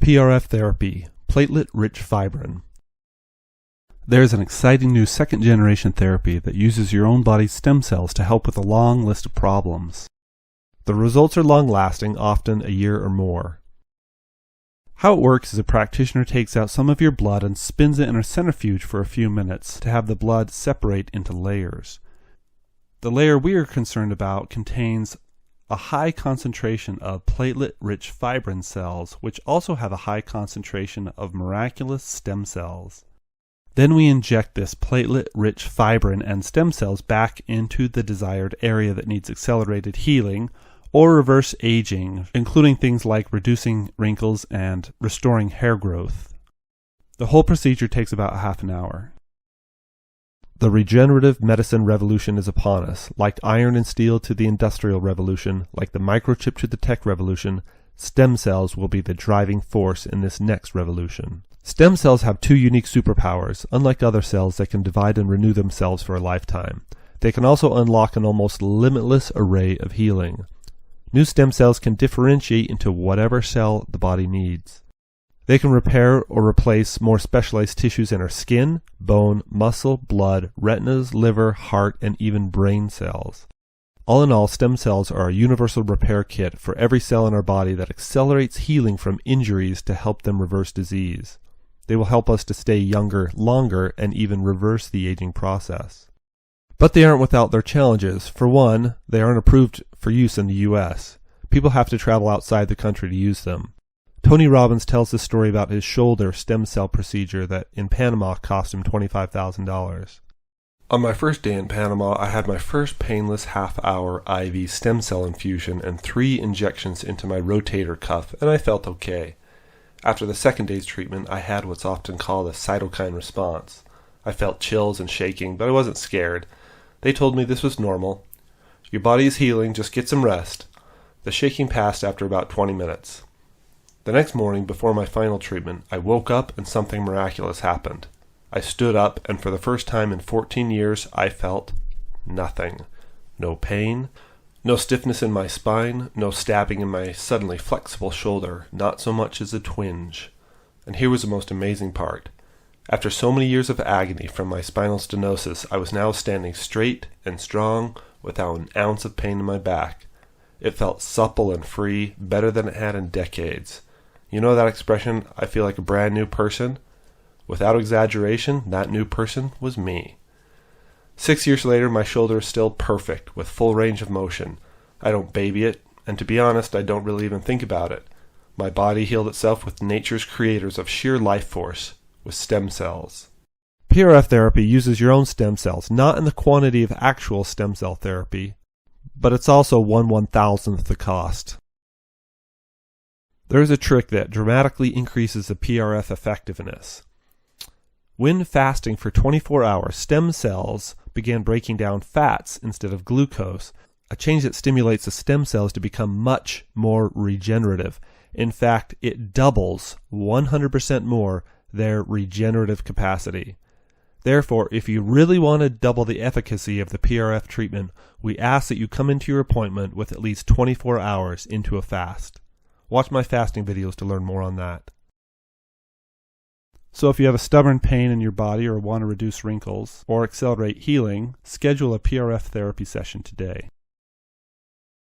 PRF therapy, platelet-rich fibrin. There is an exciting new second-generation therapy that uses your own body's stem cells to help with a long list of problems. The results are long-lasting, often a year or more. How it works is a practitioner takes out some of your blood and spins it in a centrifuge for a few minutes to have the blood separate into layers. The layer we are concerned about contains a high concentration of platelet-rich fibrin cells, which also have a high concentration of miraculous stem cells. Then we inject this platelet-rich fibrin and stem cells back into the desired area that needs accelerated healing or reverse aging, including things like reducing wrinkles and restoring hair growth. The whole procedure takes about half an hour. The regenerative medicine revolution is upon us. Like iron and steel to the industrial revolution, like the microchip to the tech revolution, stem cells will be the driving force in this next revolution. Stem cells have two unique superpowers. Unlike other cells that can divide and renew themselves for a lifetime, they can also unlock an almost limitless array of healing. New stem cells can differentiate into whatever cell the body needs. They can repair or replace more specialized tissues in our skin, bone, muscle, blood, retinas, liver, heart, and even brain cells. All in all, stem cells are a universal repair kit for every cell in our body that accelerates healing from injuries to help them reverse disease. They will help us to stay younger longer and even reverse the aging process. But they aren't without their challenges. For one, they aren't approved for use in the U.S. People have to travel outside the country to use them. Tony Robbins tells this story about his shoulder stem cell procedure that in Panama cost him $25,000. On my first day in Panama, I had my first painless half-hour IV stem cell infusion and 3 injections into my rotator cuff, and I felt okay. After the second day's treatment, I had what's often called a cytokine response. I felt chills and shaking, but I wasn't scared. They told me this was normal. Your body is healing, just get some rest. The shaking passed after about 20 minutes. The next morning, before my final treatment, I woke up and something miraculous happened. I stood up, and for the first time in 14 years, I felt nothing. No pain, no stiffness in my spine, no stabbing in my suddenly flexible shoulder, not so much as a twinge. And here was the most amazing part. After so many years of agony from my spinal stenosis, I was now standing straight and strong without an ounce of pain in my back. It felt supple and free, better than it had in decades. You know that expression, I feel like a brand new person? Without exaggeration, that new person was me. 6 years later, my shoulder is still perfect, with full range of motion. I don't baby it, and to be honest, I don't really even think about it. My body healed itself with nature's creators of sheer life force, with stem cells. PRF therapy uses your own stem cells, not in the quantity of actual stem cell therapy, but it's also 1/1000th the cost. There is a trick that dramatically increases the PRF effectiveness. When fasting for 24 hours, stem cells began breaking down fats instead of glucose, a change that stimulates the stem cells to become much more regenerative. In fact, it doubles 100% more their regenerative capacity. Therefore, if you really want to double the efficacy of the PRF treatment, we ask that you come into your appointment with at least 24 hours into a fast. Watch my fasting videos to learn more on that. So if you have a stubborn pain in your body or want to reduce wrinkles or accelerate healing, schedule a PRF therapy session today.